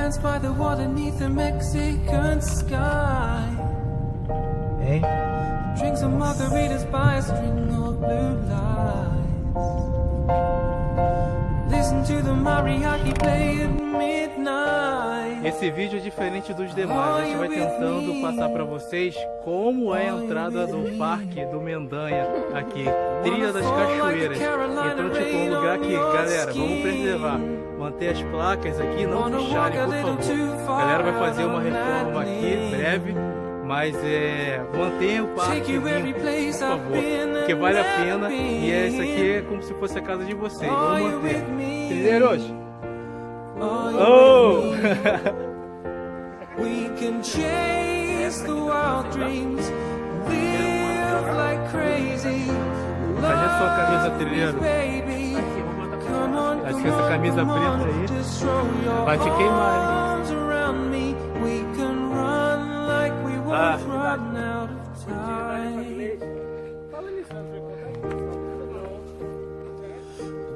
dance by the water beneath the Mexican sky. Hein? Drink some margaritas by a string of blue lights. Listen to the mariachi play at midnight. Esse vídeo é diferente dos demais. A gente vai tentando passar para vocês como é a entrada do parque do Mendanha aqui, Trilha das Cachoeiras. Então, tipo, um lugar que, galera, vamos preservar, manter as placas aqui, não puxarem, por favor. A galera vai fazer uma reforma aqui, breve, mas mantenha o parque limpo, por favor, porque vale a pena e isso aqui é como se fosse a casa de vocês. Vamos manter. Trilheiros! Oh! We can chase the wild dreams, live like crazy. Cadê a sua camisa, trilheiro? Acho que essa camisa preta aí vai te queimar, hein? Ah.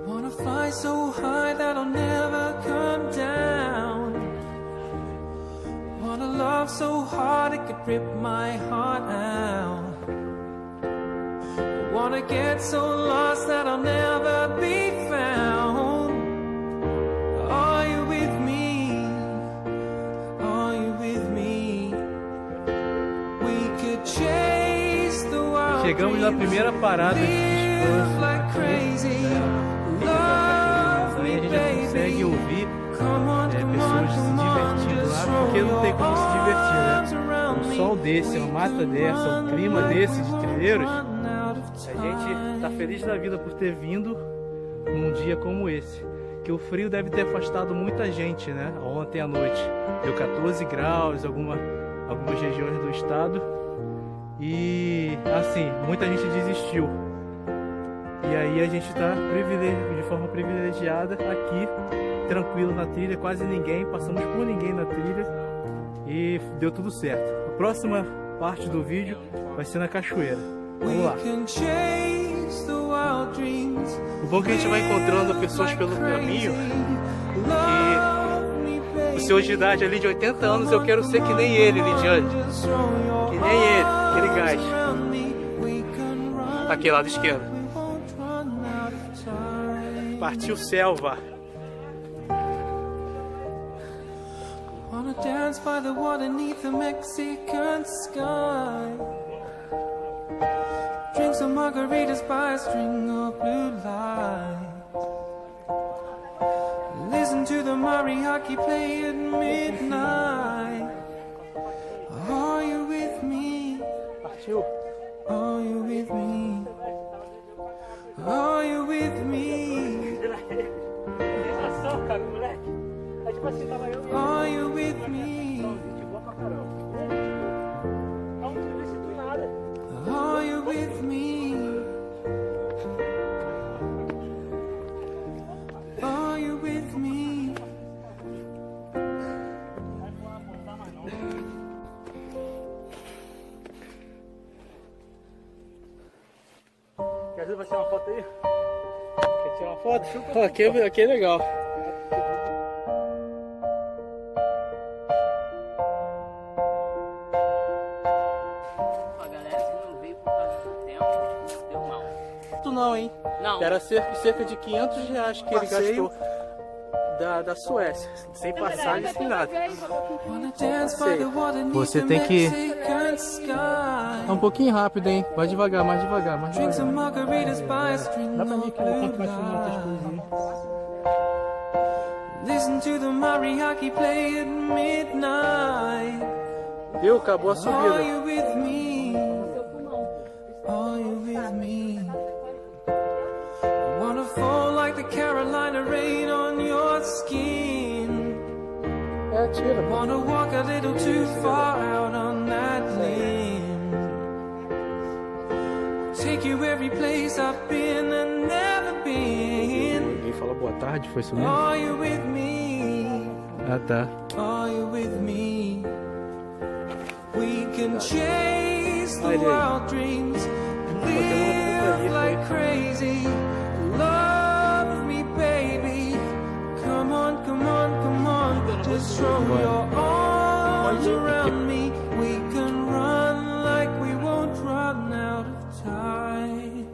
Wanna fly so high that I'll never come down. Wanna love so hard it could rip my heart out. Wanna get so lost that I'll never be found. Are you with me? Are you with me? We could chase the wild. Chegamos na primeira parada de descanso. Like crazy. A gente já consegue ouvir pessoas se divertindo lá, porque não tem como se divertir, né? Um sol desse, uma mata dessa, um clima desse de trilheiros, a gente tá feliz da vida por ter vindo num dia como esse. Que o frio deve ter afastado muita gente, né? Ontem à noite deu 14 graus, algumas regiões do estado, e assim, muita gente desistiu. E aí a gente está de forma privilegiada aqui, tranquilo na trilha, quase ninguém, passamos por ninguém na trilha e deu tudo certo. A próxima parte do vídeo vai ser na cachoeira. Vamos lá. O bom é que a gente vai encontrando pessoas pelo caminho que o senhor de idade ali de 80 anos, eu quero ser que nem ele, Lidiane. Que nem ele, aquele gás. Aqui, lado esquerdo. Partiu selva. Wanna dance by the water beneath the Mexican sky. Drink some margaritas by a string of blue lights. Listen to the mariachi play at midnight. Are you with me? Partiu. Are you with me? Are you with me? Are you with me? Are you with me? Are you with me? Quer dizer, vai tirar uma foto aí? Quer tirar uma foto? Aqui é legal. Não, hein? Não. Era cerca de 500 reais que ele gastou da Suécia, sem passagem, sem nada. Você tem que... É um pouquinho rápido, hein? Vai devagar, mais devagar, mais devagar. Dá pra mim que eu vou continuar filmando outras coisas. Listen to the mariachi play at midnight. Viu? Acabou a subida. Are you with me? Are you with me? I wanna fall like the Carolina rain on your skin. Tira. Wanna walk a little too far out on that limb. Take you every place I've been and never been. Alguém falou boa tarde, foi isso mesmo? Are you with me? Ah, tá. Are you with me? We can chase the wild dreams, live like crazy. Love me, baby. Come on, come on, come on. Just throw your arms around me. We can run like we won't run out of time.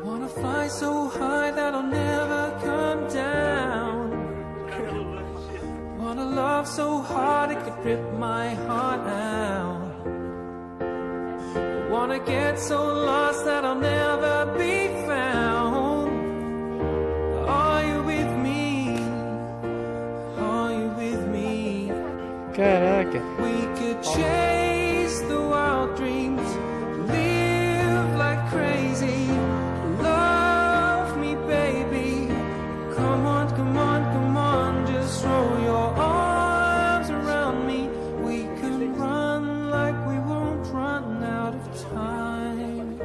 Wanna fly so high that I'll never come down. Wanna love so hard it could rip my heart out. Wanna get so lost that I'll never be found. Are you with me? Are you with me? Caraca. We could chase the wild dreams, live like crazy. Love me, baby. Come on, come on, come on. Just throw your arms around me. We can run like we won't run out of time.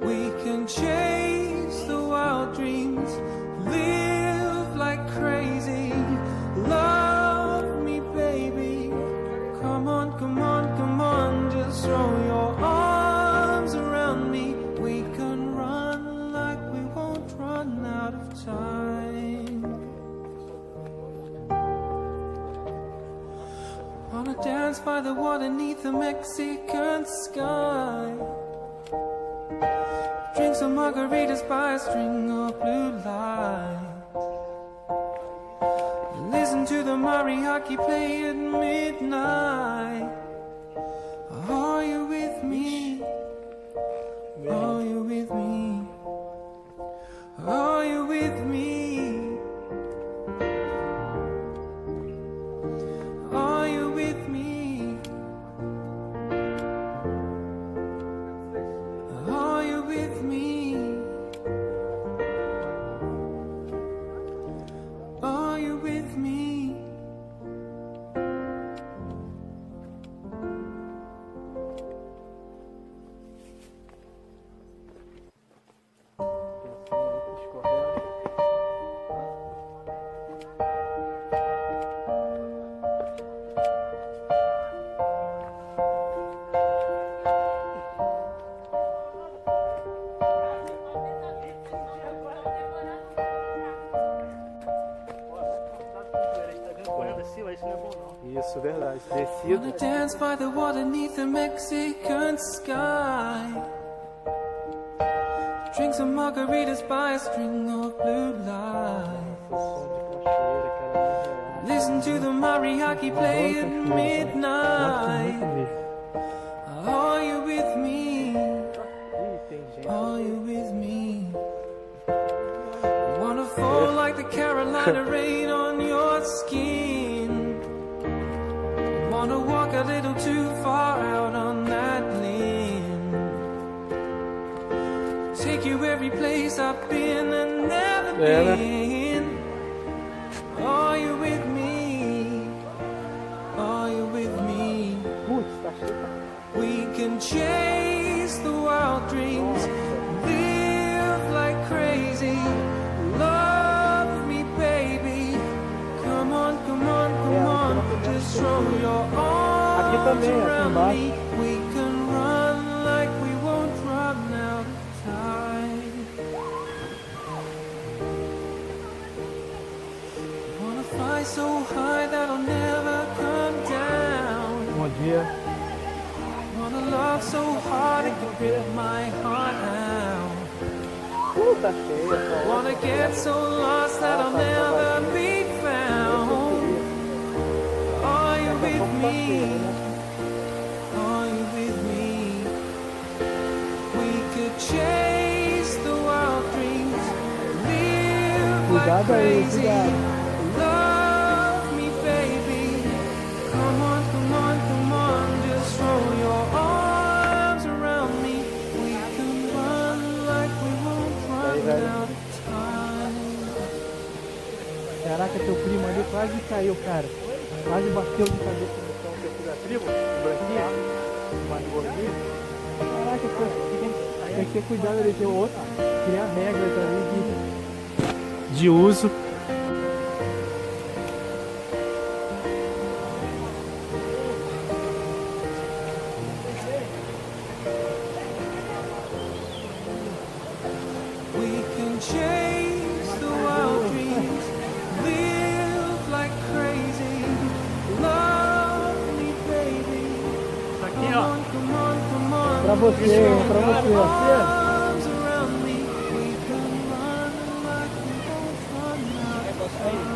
We can chase the wild dreams, live like crazy. Love me, baby. Come on, come on, come on. Just throw your arms around me. We can run like we won't run out of time. Wanna dance by the water beneath the Mexican sky. Drink some margaritas by a string of blue lights. Listen to the mariachi play at midnight. Are you with me? Are you with me? Are you with me? Are you with me? Are you with me? Are you with me? Isso, verdade. Descido. Wanna dance by the water beneath the Mexican sky. Drink some margaritas by a string of blue lights. Listen to the mariachi play at midnight. Are you with me? Are you with me? Wanna fall like the Carolina rain on your skin. Wanna walk a little too far out on that limb. Take you every place I've been and never been. Are you with me? Are you with me? We can chase the wild dreams, live like crazy. Love me, baby. Come on, come on, come on. Just throw your arms around me. We can run like we won't run out of time. Wanna fly so high that I'll never come down. Bom dia. Wanna love so hard it could rip my heart out. Tá cheia. Wanna get so lost that I'll never be found. Are you with me? Are you with me? We could chase the wild dreams, live like crazy. Love me, baby. Come on, come on, come on. Just throw your arms around me. We can run like we won't run out of time. Caraca, teu primo ali, quase caiu, cara. Quase bateu de cabeça no chão daqui da tribo, branquinho, mais gordinho. Caraca, tem que ter cuidado, ele tem outro. Criar regras ali de uso. We can chase the wild dreams, live like crazy, love me baby. Aqui, ó. Come on, come on. Pra você, pra você. Arms around me. We can run like we both run out of time.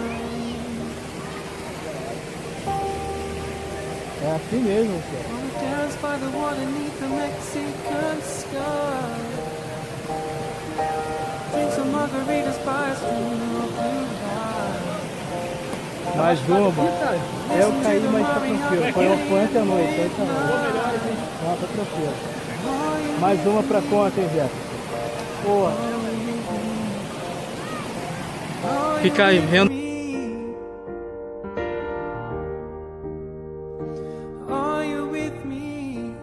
É assim mesmo, cara. Wanna dance by the water 'neath the Mexican sky. Drink some margaritas by a stream of blue light. Mais uma. Eu caí, mas tá tranquilo. Foi ontem à noite. Não, tá tranquilo. Mais uma pra conta, hein, Zé? Boa. Fica aí vendo. Are you with me?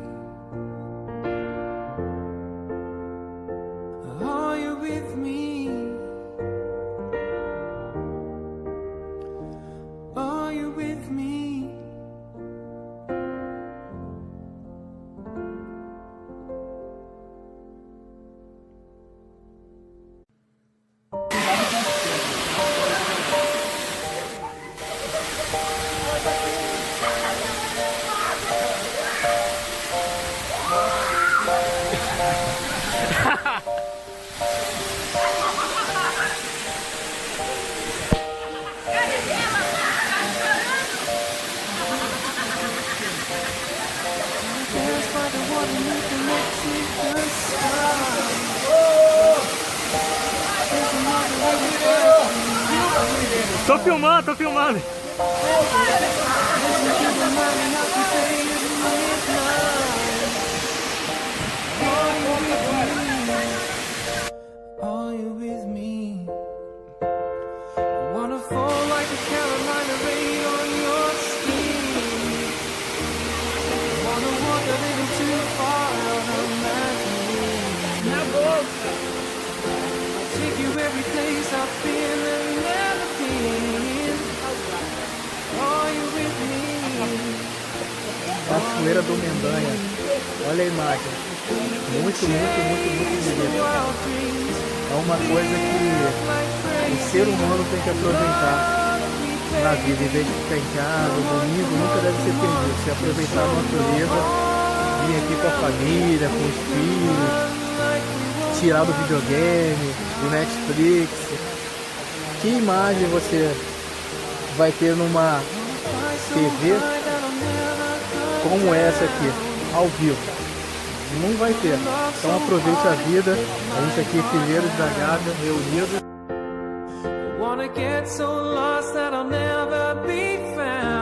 Are you with me? Are you with me? Dance by the water 'neath the Mexican sky. Drink some margaritas by a stream. Tô filmando, tô filmando. Listen to the money out the day at midnight. Are you with me? Are you with me? I wanna fall like a Carolina rain on your skin. I wanna walk a little too far out of my dream. I'll take you every place I've been and never been. Are you with me? Cachoeira do Mendanha. Olha a imagem. Muito bonita. É uma coisa que o ser humano tem que aproveitar na vida. Em vez de ficar em casa, o domingo nunca deve ser perdido. Se aproveitar a natureza, vir aqui com a família, com os filhos, tirar do videogame, do Netflix. Que imagem você vai ter numa TV como essa aqui, ao vivo? Não vai ter. Então aproveite a vida. A gente aqui, filheiros da Gávea, reunidos. Wanna get so lost that I'll never be found.